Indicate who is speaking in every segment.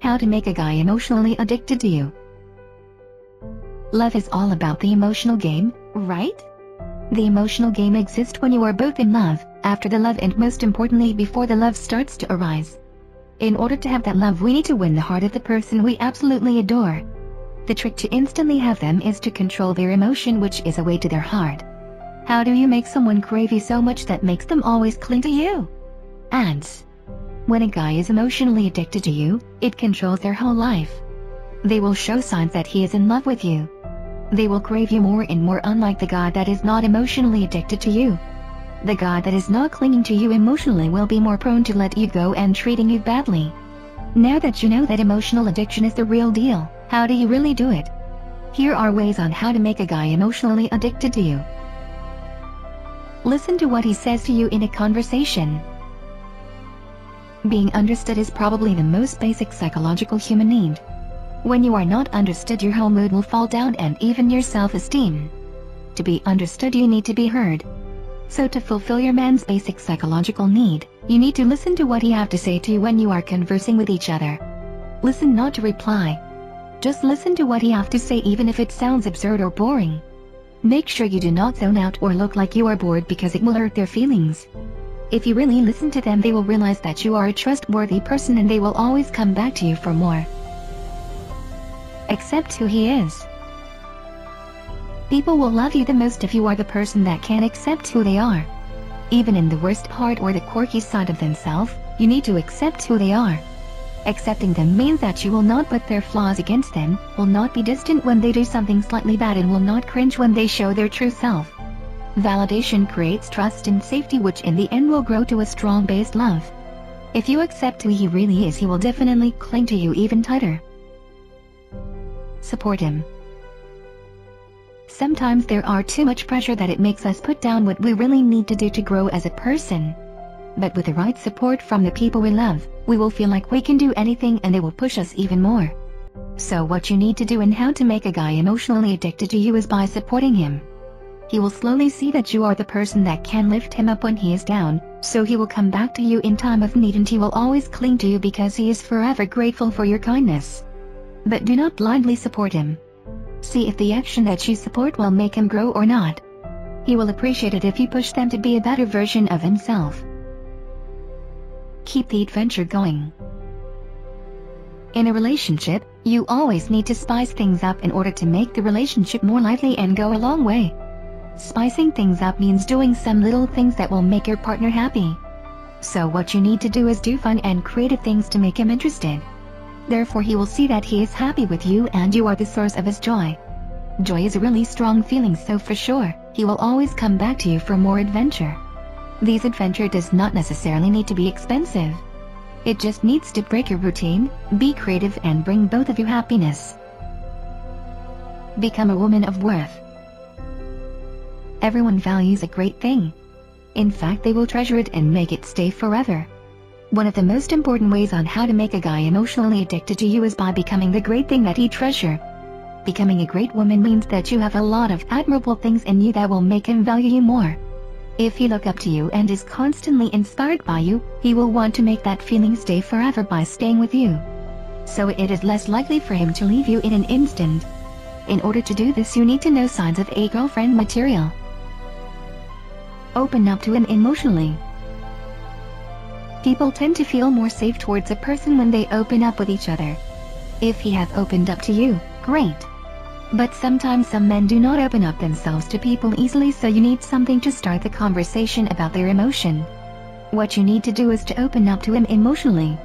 Speaker 1: how to make a guy emotionally addicted to you. Love is all about the emotional game, right? The emotional game exists when you are both in love, after the love, and most importantly before the love starts to arise. In order to have that love, we need to win the heart of the person we absolutely adore. The trick to instantly have them is to control their emotion, which is a way to their heart. How do you make someone crave you so much that makes them always cling to you? Ads. When a guy is emotionally addicted to you, it controls their whole life. They will show signs that he is in love with you. They will crave you more and more, unlike the guy that is not emotionally addicted to you. The guy that is not clinging to you emotionally will be more prone to let you go and treating you badly. Now that you know that emotional addiction is the real deal, how do you really do it? Here are ways on how to make a guy emotionally addicted to you. Listen to what he says to you in a conversation. Being understood is probably the most basic psychological human need. When you are not understood, your whole mood will fall down and even your self-esteem. To be understood, you need to be heard. So to fulfill your man's basic psychological need, you need to listen to what he have to say to you when you are conversing with each other. Listen, not to reply. Just listen to what he have to say, even if it sounds absurd or boring. Make sure you do not zone out or look like you are bored, because it will hurt their feelings. If you really listen to them, they will realize that you are a trustworthy person and they will always come back to you for more. Accept who he is. People will love you the most if you are the person that can accept who they are. Even in the worst part or the quirky side of themselves, you need to accept who they are. Accepting them means that you will not put their flaws against them, will not be distant when they do something slightly bad, and will not cringe when they show their true self. Validation creates trust and safety, which in the end will grow to a strong-based love. If you accept who he really is, he will definitely cling to you even tighter. Support him. Sometimes there are too much pressure that it makes us put down what we really need to do to grow as a person. But with the right support from the people we love, we will feel like we can do anything and they will push us even more. So what you need to do and how to make a guy emotionally addicted to you is by supporting him. He will slowly see that you are the person that can lift him up when he is down, so he will come back to you in time of need, and he will always cling to you because he is forever grateful for your kindness. But do not blindly support him. See if the action that you support will make him grow or not. He will appreciate it if you push them to be a better version of himself. Keep the adventure going. In a relationship, you always need to spice things up in order to make the relationship more lively and go a long way. Spicing things up means doing some little things that will make your partner happy. So what you need to do is do fun and creative things to make him interested. Therefore he will see that he is happy with you and you are the source of his joy. Joy is a really strong feeling, so for sure, he will always come back to you for more adventure. This adventure does not necessarily need to be expensive. It just needs to break your routine, be creative, and bring both of you happiness. Become a woman of worth. Everyone values a great thing. In fact, they will treasure it and make it stay forever. One of the most important ways on how to make a guy emotionally addicted to you is by becoming the great thing that he treasures. Becoming a great woman means that you have a lot of admirable things in you that will make him value you more. If he looks up to you and is constantly inspired by you, he will want to make that feeling stay forever by staying with you. So it is less likely for him to leave you in an instant. In order to do this, you need to know signs of a girlfriend material. Open up to him emotionally. People tend to feel more safe towards a person when they open up with each other. If he has opened up to you, great. But sometimes some men do not open up themselves to people easily, so you need something to start the conversation about their emotion. What you need to do is to open up to him emotionally.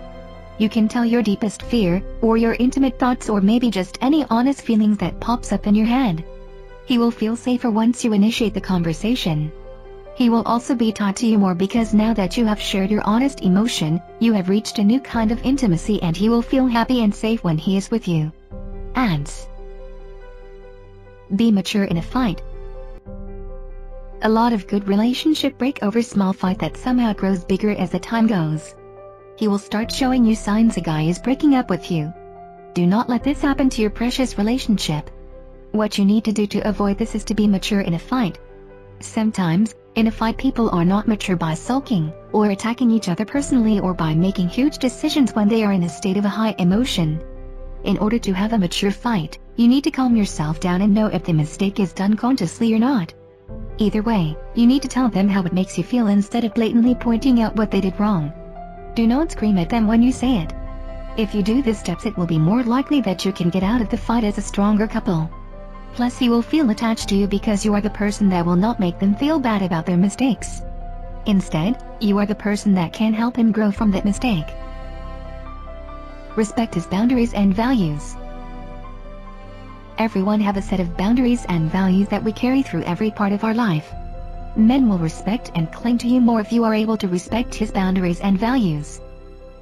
Speaker 1: You can tell your deepest fear, or your intimate thoughts, or maybe just any honest feelings that pops up in your head. He will feel safer once you initiate the conversation. He will also be tied to you more because now that you have shared your honest emotion, you have reached a new kind of intimacy, and he will feel happy and safe when he is with you. Ads. Be mature in a fight. A lot of good relationships break over small fight that somehow grows bigger as the time goes. He will start showing you signs a guy is breaking up with you. Do not let this happen to your precious relationship. What you need to do to avoid this is to be mature in a fight. Sometimes, In a fight, people are not mature by sulking, or attacking each other personally, or by making huge decisions when they are in a state of a high emotion. In order to have a mature fight, you need to calm yourself down and know if the mistake is done consciously or not. Either way, you need to tell them how it makes you feel instead of blatantly pointing out what they did wrong. Do not scream at them when you say it. If you do these steps, it will be more likely that you can get out of the fight as a stronger couple. Plus, he will feel attached to you because you are the person that will not make them feel bad about their mistakes. Instead, you are the person that can help him grow from that mistake. Respect his boundaries and values. Everyone have a set of boundaries and values that we carry through every part of our life. Men will respect and cling to you more if you are able to respect his boundaries and values.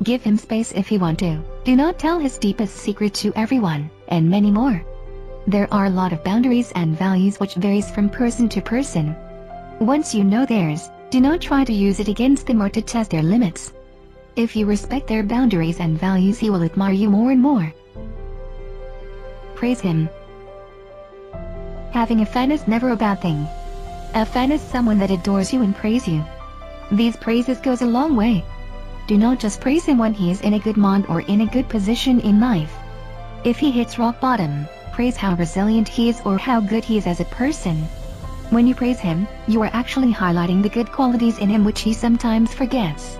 Speaker 1: Give him space if you want to. Do not tell his deepest secret to everyone, and many more. There are a lot of boundaries and values which varies from person to person. Once you know theirs, do not try to use it against them or to test their limits. If you respect their boundaries and values, he will admire you more and more. Praise him. Having a fan is never a bad thing. A fan is someone that adores you and praise you. These praises goes a long way. Do not just praise him when he is in a good mood or in a good position in life. If he hits rock bottom, praise how resilient he is or how good he is as a person. When you praise him, you are actually highlighting the good qualities in him which he sometimes forgets.